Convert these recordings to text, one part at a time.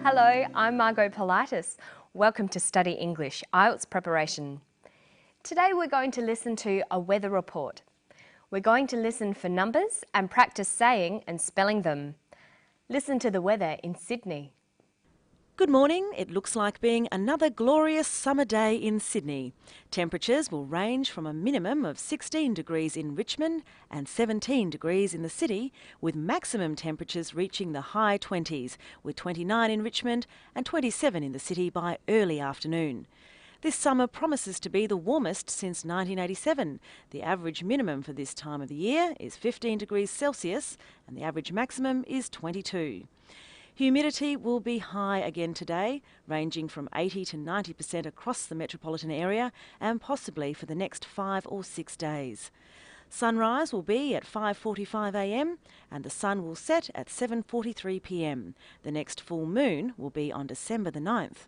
Hello, I'm Margot Politis. Welcome to Study English, IELTS preparation. Today we're going to listen to a weather report. We're going to listen for numbers and practice saying and spelling them. Listen to the weather in Sydney. Good morning. It looks like being another glorious summer day in Sydney. Temperatures will range from a minimum of 16 degrees in Richmond and 17 degrees in the city, with maximum temperatures reaching the high 20s, with 29 in Richmond and 27 in the city by early afternoon. This summer promises to be the warmest since 1987. The average minimum for this time of the year is 15 degrees Celsius and the average maximum is 22. Humidity will be high again today, ranging from 80 to 90% across the metropolitan area and possibly for the next 5 or 6 days. Sunrise will be at 5:45 a.m. and the sun will set at 7:43 p.m. The next full moon will be on December the 9th.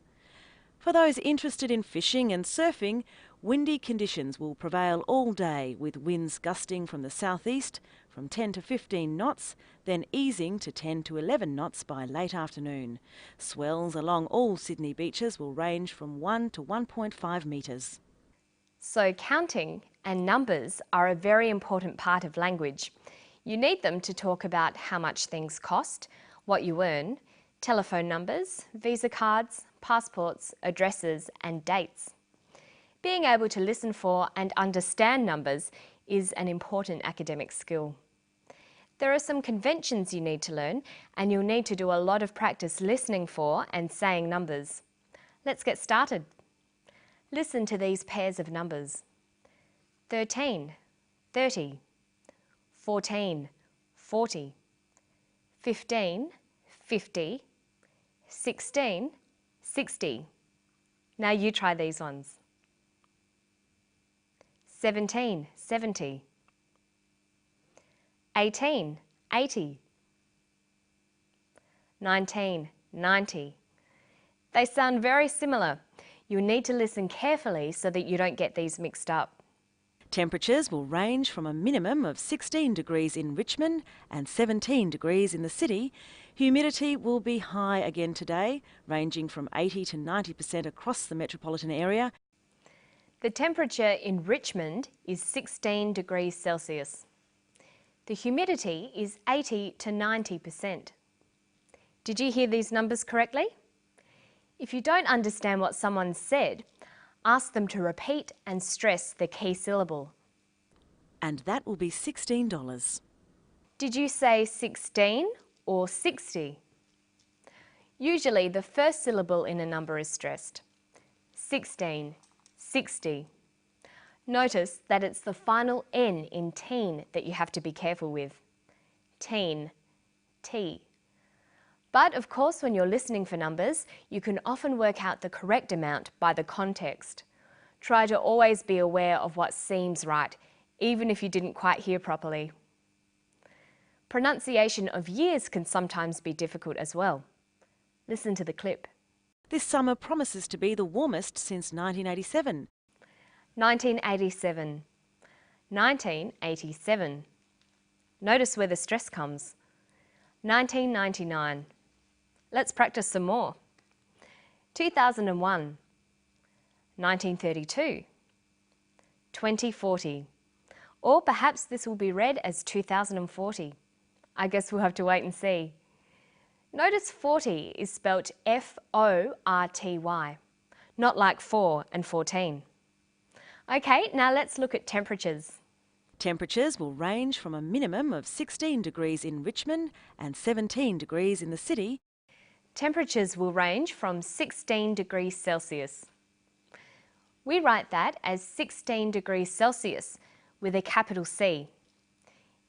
For those interested in fishing and surfing, windy conditions will prevail all day, with winds gusting from the southeast from 10 to 15 knots, then easing to 10 to 11 knots by late afternoon. Swells along all Sydney beaches will range from 1 to 1.5 metres. So counting and numbers are a very important part of language. You need them to talk about how much things cost, what you earn, telephone numbers, visa cards, passports, addresses and dates. Being able to listen for and understand numbers is an important academic skill. There are some conventions you need to learn, and you'll need to do a lot of practice listening for and saying numbers. Let's get started. Listen to these pairs of numbers. 13, 30, 14, 40, 15, 50, 16, 60. Now you try these ones. 17, 70. 18, 80. 19, 90. They sound very similar. You'll need to listen carefully so that you don't get these mixed up. Temperatures will range from a minimum of 16 degrees in Richmond and 17 degrees in the city. Humidity will be high again today, ranging from 80 to 90% across the metropolitan area. The temperature in Richmond is 16 degrees Celsius. The humidity is 80 to 90%. Did you hear these numbers correctly? If you don't understand what someone said, ask them to repeat and stress the key syllable. And that will be $16. Did you say 16 or 60? Usually the first syllable in a number is stressed. 16, 60. Notice that it's the final N in teen that you have to be careful with. Teen, T. But of course, when you're listening for numbers, you can often work out the correct amount by the context. Try to always be aware of what seems right, even if you didn't quite hear properly. Pronunciation of years can sometimes be difficult as well. Listen to the clip. This summer promises to be the warmest since 1987. 1987. 1987. Notice where the stress comes. 1999. Let's practice some more. 2001. 1932. 2040. Or perhaps this will be read as 2040. I guess we'll have to wait and see. Notice 40 is spelt F-O-R-T-Y, not like 4 and 14. Okay, now let's look at temperatures. Temperatures will range from a minimum of 16 degrees in Richmond and 17 degrees in the city. Temperatures will range from 16 degrees Celsius. We write that as 16 degrees Celsius with a capital C.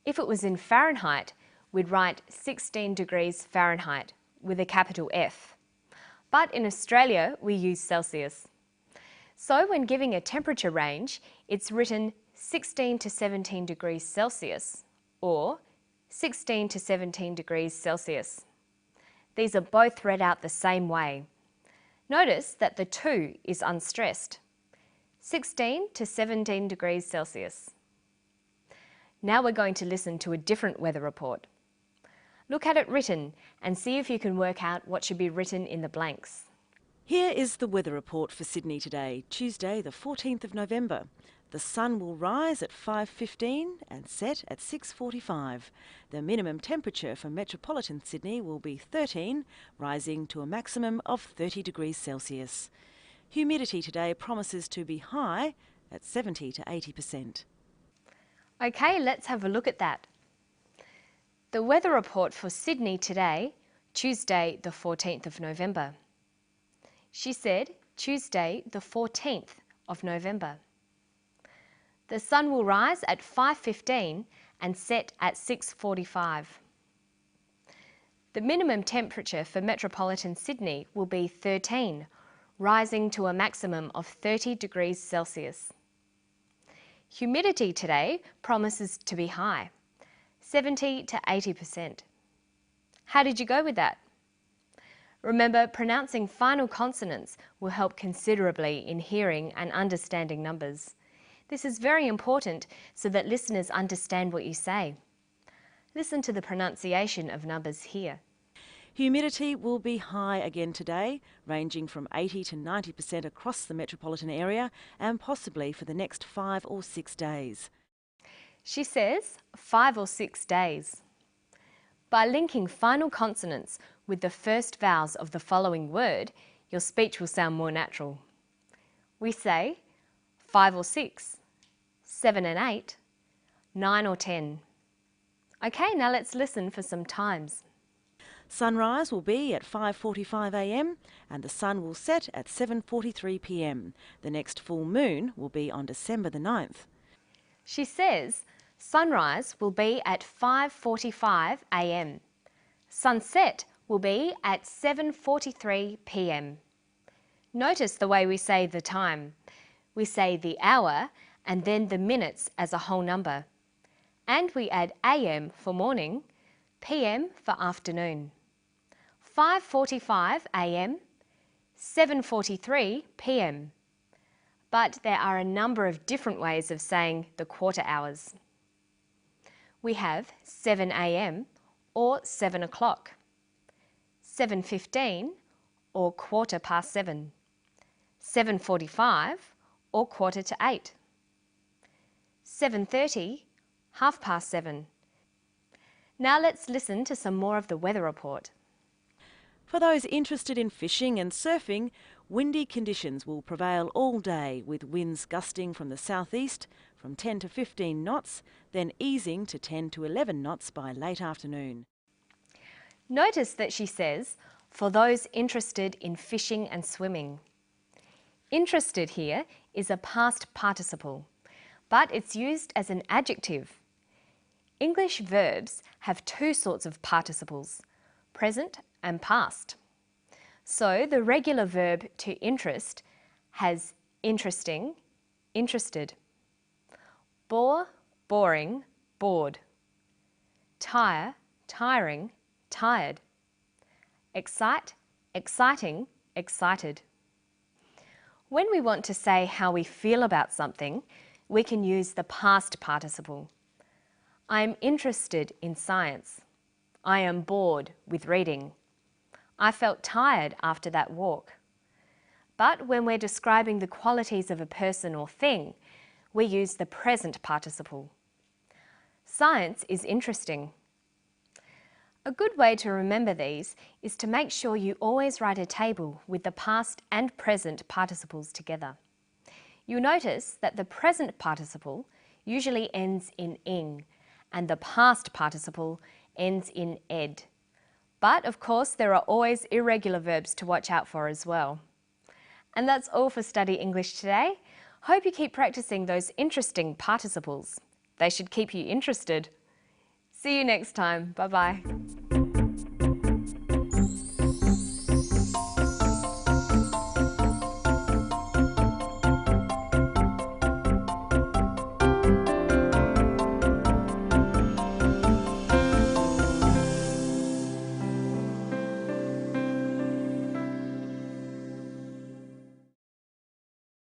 If it was in Fahrenheit, we'd write 16 degrees Fahrenheit with a capital F. But in Australia, we use Celsius. So when giving a temperature range, it's written 16 to 17 degrees Celsius or 16 to 17 degrees Celsius. These are both read out the same way. Notice that the 2 is unstressed. 16 to 17 degrees Celsius. Now we're going to listen to a different weather report. Look at it written and see if you can work out what should be written in the blanks. Here is the weather report for Sydney today, Tuesday the 14th of November. The sun will rise at 5:15 and set at 6:45. The minimum temperature for metropolitan Sydney will be 13, rising to a maximum of 30 degrees Celsius. Humidity today promises to be high at 70 to 80%. Okay, let's have a look at that. The weather report for Sydney today, Tuesday the 14th of November. She said Tuesday the 14th of November. The sun will rise at 5:15 and set at 6:45. The minimum temperature for metropolitan Sydney will be 13, rising to a maximum of 30 degrees Celsius. Humidity today promises to be high, 70 to 80%. How did you go with that? Remember, pronouncing final consonants will help considerably in hearing and understanding numbers. This is very important so that listeners understand what you say. Listen to the pronunciation of numbers here. Humidity will be high again today, ranging from 80 to 90% across the metropolitan area and possibly for the next 5 or 6 days. She says 5 or 6 days. By linking final consonants with the first vowels of the following word, your speech will sound more natural. We say 5 or 6, 7 and 8, 9 or 10. Okay, now let's listen for some times. Sunrise will be at 5:45 a.m. and the sun will set at 7:43 p.m. The next full moon will be on December the 9th. She says sunrise will be at 5:45 a.m. Sunset will be at 7:43 p.m. Notice the way we say the time. We say the hour and then the minutes as a whole number. And we add AM for morning, PM for afternoon. 5:45 a.m, 7:43 p.m. But there are a number of different ways of saying the quarter hours. We have 7 a.m. or 7 o'clock, 7:15 or 7:15, 7:45 or 7:45, 7:30, 7:30. Now let's listen to some more of the weather report. For those interested in fishing and surfing, windy conditions will prevail all day with winds gusting from the southeast from 10 to 15 knots, then easing to 10 to 11 knots by late afternoon. Notice that she says, for those interested in fishing and swimming. Interested here is a past participle, but it's used as an adjective. English verbs have two sorts of participles, present and past. So the regular verb to interest has interesting, interested. Bore, boring, bored. Tire, tiring, tired. Excite, exciting, excited. When we want to say how we feel about something, we can use the past participle. I am interested in science. I am bored with reading. I felt tired after that walk. But when we're describing the qualities of a person or thing, we use the present participle. Science is interesting. A good way to remember these is to make sure you always write a table with the past and present participles together. You'll notice that the present participle usually ends in ing and the past participle ends in ed. But of course, there are always irregular verbs to watch out for as well. And that's all for Study English today. Hope you keep practicing those interesting participles. They should keep you interested. See you next time. Bye-bye.